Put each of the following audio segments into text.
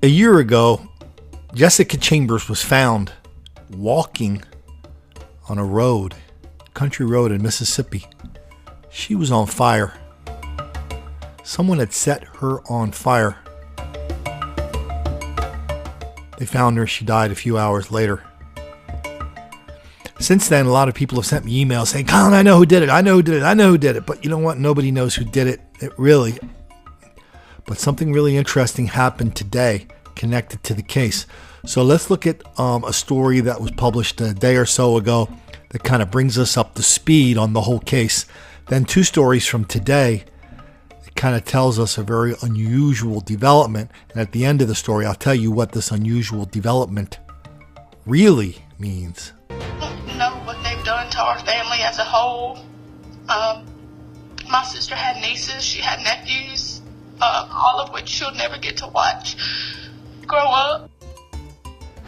A year ago, Jessica Chambers was found walking on a road, country road in Mississippi. She was on fire. Someone had set her on fire. They found her. She died a few hours later. Since then, a lot of people have sent me emails saying, Colin, I know who did it. I know who did it. I know who did it. But you know what? Nobody knows who did it. But something really interesting happened today connected to the case. So let's look at a story that was published a day or so ago that kind of brings us up to speed on the whole case. Then 2 stories from today. It kind of tells us a very unusual development. And at the end of the story, I'll tell you what this unusual development really means. Know what they've done to our family as a whole. My sister had nieces, she had nephews, all of which she'll never get to watch grow up.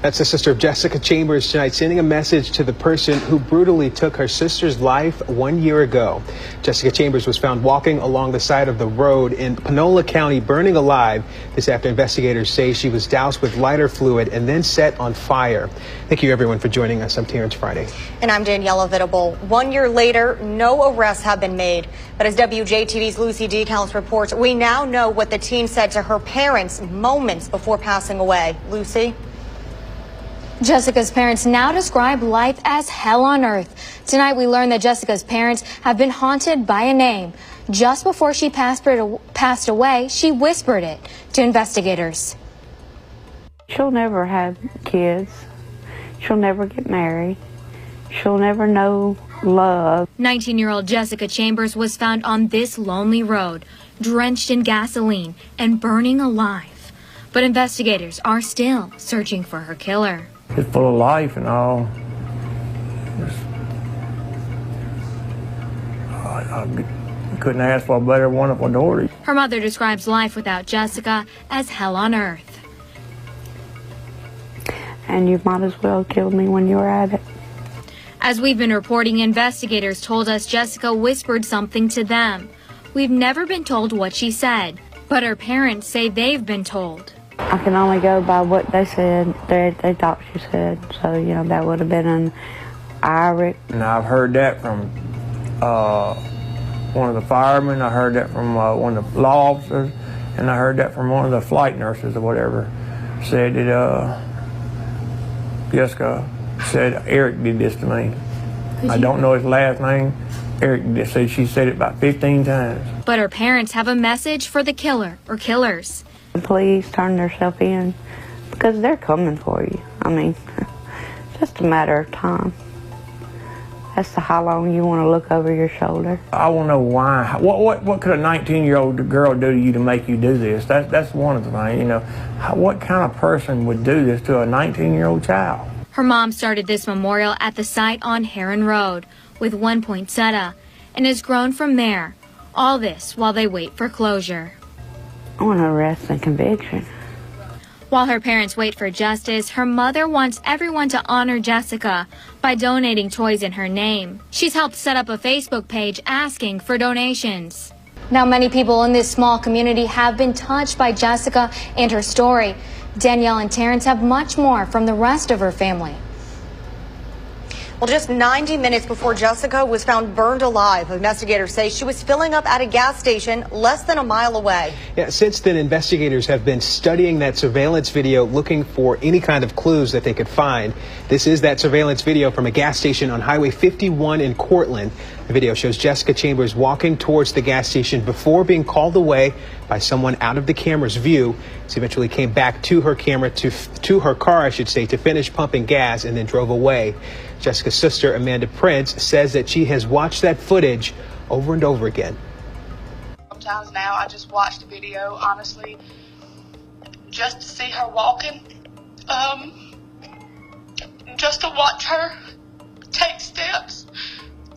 That's the sister of Jessica Chambers tonight, sending a message to the person who brutally took her sister's life 1 year ago. Jessica Chambers was found walking along the side of the road in Panola County, burning alive. This after investigators say she was doused with lighter fluid and then set on fire. Thank you, everyone, for joining us. I'm Terrence Friday. And I'm Daniela Vitable. 1 year later, no arrests have been made. But as WJTV's Lucy Decals reports, we now know what the teen said to her parents moments before passing away. Lucy? Jessica's parents now describe life as hell on earth. Tonight we learned that Jessica's parents have been haunted by a name. Just before she passed away, she whispered it to investigators. She'll never have kids. She'll never get married. She'll never know love. 19-year-old Jessica Chambers was found on this lonely road, drenched in gasoline and burning alive. But investigators are still searching for her killer. It's full of life and all. I couldn't ask for a better, wonderful daughter. Her mother describes life without Jessica as hell on earth. And you might as well kill me when you're at it. As we've been reporting, investigators told us Jessica whispered something to them. We've never been told what she said, but her parents say they've been told. I can only go by what they said, they thought she said. So, you know, that would have been an Irish. And I've heard that from one of the firemen, I heard that from one of the law officers, and I heard that from one of the flight nurses or whatever. Said that Jessica said Eric did this to me. I don't know his last name. Eric said she said it about 15 times. But her parents have a message for the killer or killers. Please turn yourself in because they're coming for you. I mean, just a matter of time. As to how long you want to look over your shoulder. I want to know why. What could a 19-year-old girl do to you to make you do this? That's one of the things, you know. What kind of person would do this to a 19-year-old child? Her mom started this memorial at the site on Heron Road with one poinsettia and has grown from there. All this while they wait for closure. I want arrest and conviction. While her parents wait for justice, her mother wants everyone to honor Jessica by donating toys in her name. She's helped set up a Facebook page asking for donations. Now, many people in this small community have been touched by Jessica and her story. Danielle and Terrence have much more from the rest of her family. Well, just 90 minutes before Jessica was found burned alive, investigators say she was filling up at a gas station less than a mile away. Yeah, since then, investigators have been studying that surveillance video, looking for any kind of clues that they could find. This is that surveillance video from a gas station on Highway 51 in Cortland. The video shows Jessica Chambers walking towards the gas station before being called away by someone out of the camera's view. She eventually came back to her car, I should say, to finish pumping gas and then drove away. Jessica's sister, Amanda Prince, says that she has watched that footage over and over again. Sometimes now I just watch the video, honestly, just to see her walking, just to watch her take steps,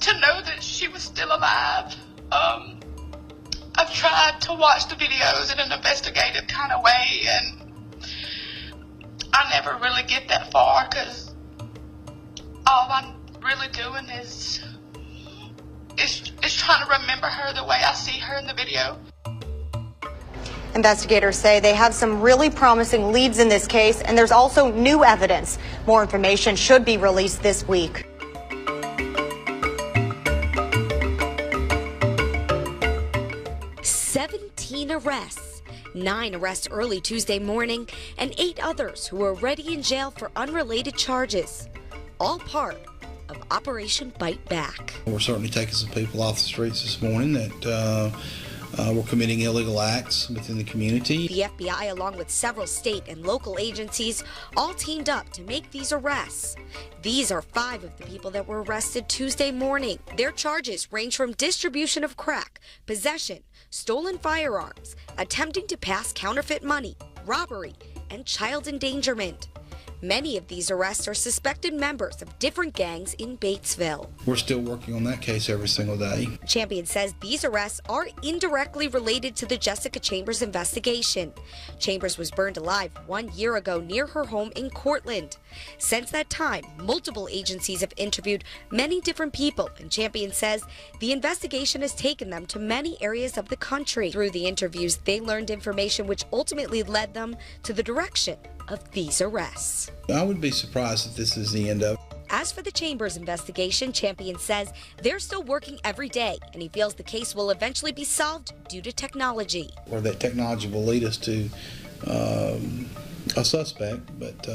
to know that she was still alive. I've tried to watch the videos in an investigative kind of way, and I never really get that far because all I'm really doing is trying to remember her the way I see her in the video. Investigators say they have some really promising leads in this case, and there's also new evidence. More information should be released this week. Arrests, 9 arrests early Tuesday morning, and 8 others who are already in jail for unrelated charges, all part of Operation Bite Back. We're certainly taking some people off the streets this morning that were committing illegal acts within the community. The FBI, along with several state and local agencies, all teamed up to make these arrests. These are 5 of the people that were arrested Tuesday morning. Their charges range from distribution of crack, possession, stolen firearms, attempting to pass counterfeit money, robbery, and child endangerment. Many of these arrests are suspected members of different gangs in Batesville. We're still working on that case every single day. Champion says these arrests are indirectly related to the Jessica Chambers investigation. Chambers was burned alive 1 year ago near her home in Cortland. Since that time, multiple agencies have interviewed many different people, and Champion says the investigation has taken them to many areas of the country. Through the interviews, they learned information which ultimately led them to the direction of these arrests. I would be surprised if this is the end of it. As for the Chambers investigation, Champion says they're still working every day, and he feels the case will eventually be solved due to technology. Or that technology will lead us to a suspect, but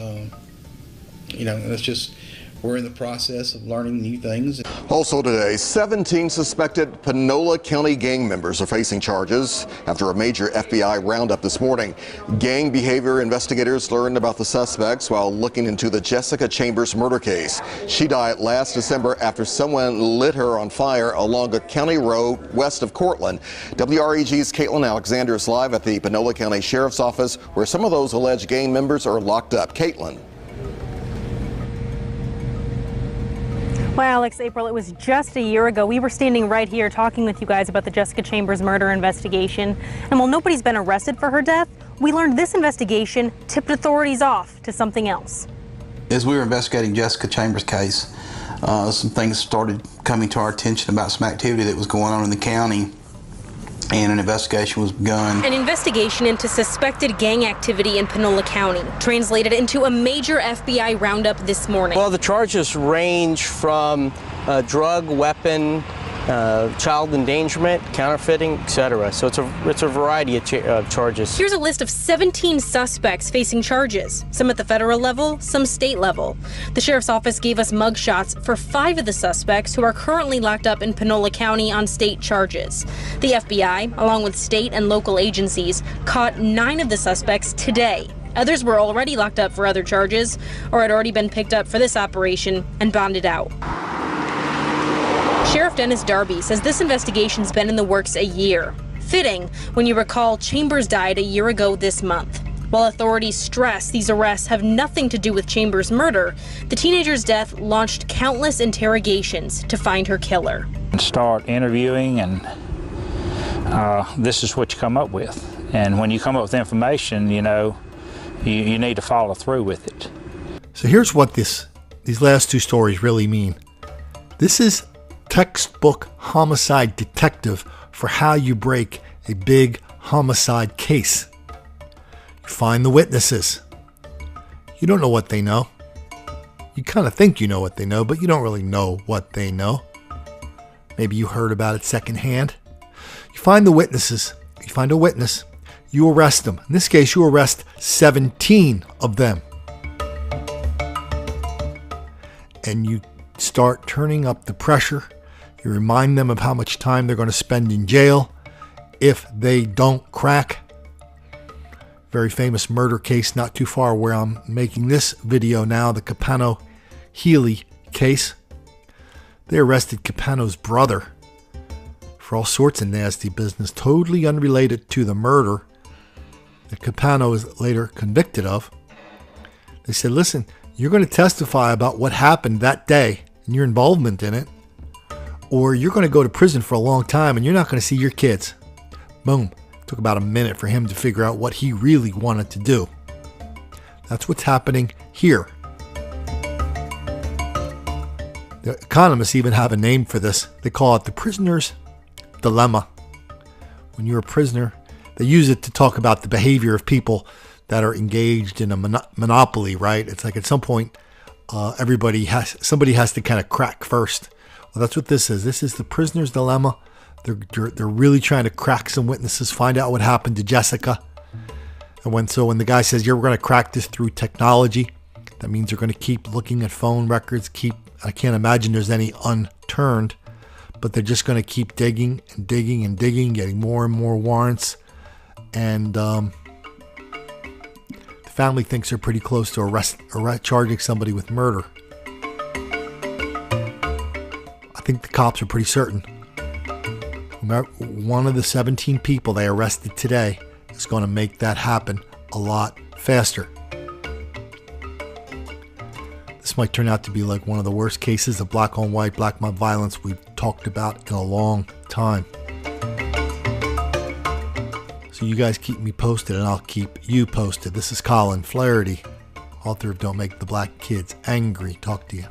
you know, it's just, we're in the process of learning new things. Also today, 17 suspected Panola County gang members are facing charges after a major FBI roundup this morning. Gang behavior investigators learned about the suspects while looking into the Jessica Chambers murder case. She died last December after someone lit her on fire along a county road west of Cortland. WREG's Caitlin Alexander is live at the Panola County Sheriff's Office, where some of those alleged gang members are locked up. Caitlin. Well, Alex, April, it was just a year ago. We were standing right here talking with you guys about the Jessica Chambers murder investigation. And while nobody's been arrested for her death, we learned this investigation tipped authorities off to something else. As we were investigating Jessica Chambers' case, some things started coming to our attention about some activity that was going on in the county, and an investigation was begun. An investigation into suspected gang activity in Panola County translated into a major FBI roundup this morning. Well, the charges range from drug, weapon, child endangerment, counterfeiting, etc. So it's a variety of charges. Here's a list of 17 suspects facing charges, some at the federal level, some state level. The sheriff's office gave us mugshots for 5 of the suspects who are currently locked up in Panola County on state charges. The FBI, along with state and local agencies, caught 9 of the suspects today. Others were already locked up for other charges or had already been picked up for this operation and bonded out. Sheriff Dennis Darby says this investigation's been in the works a year. Fitting when you recall Chambers died a year ago this month. While authorities stress these arrests have nothing to do with Chambers' murder, the teenager's death launched countless interrogations to find her killer. Start interviewing, and this is what you come up with. And when you come up with information, you know, you need to follow through with it. So here's what these last 2 stories really mean. This is textbook homicide detective for how you break a big homicide case. You find the witnesses. You don't know what they know. You kind of think you know what they know, but you don't really know what they know. Maybe you heard about it secondhand. You find the witnesses. You find a witness. You arrest them. In this case, you arrest 17 of them. And you start turning up the pressure. You remind them of how much time they're going to spend in jail if they don't crack. Very famous murder case not too far where I'm making this video now, the Capano-Healy case. They arrested Capano's brother for all sorts of nasty business, totally unrelated to the murder that Capano was later convicted of. They said, listen, you're going to testify about what happened that day and your involvement in it, or you're going to go to prison for a long time and you're not going to see your kids. Boom. It took about a minute for him to figure out what he really wanted to do. That's what's happening here. The economists even have a name for this. They call it the prisoner's dilemma. When you're a prisoner They use it to talk about the behavior of people that are engaged in a monopoly, right? It's like at some point, somebody has to kind of crack first. Well, that's what this is. This is the prisoner's dilemma. They're really trying to crack some witnesses, find out what happened to Jessica. And when the guy says, "Yeah, we're going to crack this through technology," that means they're going to keep looking at phone records. I can't imagine there's any unturned, but they're just going to keep digging and digging and digging, getting more and more warrants. And the family thinks they're pretty close to charging somebody with murder. I think the cops are pretty certain. One of the 17 people they arrested today is going to make that happen a lot faster. This might turn out to be like one of the worst cases of black on white, black mob violence we've talked about in a long time. So you guys keep me posted and I'll keep you posted. This is Colin Flaherty, author of Don't Make the Black Kids Angry. Talk to you.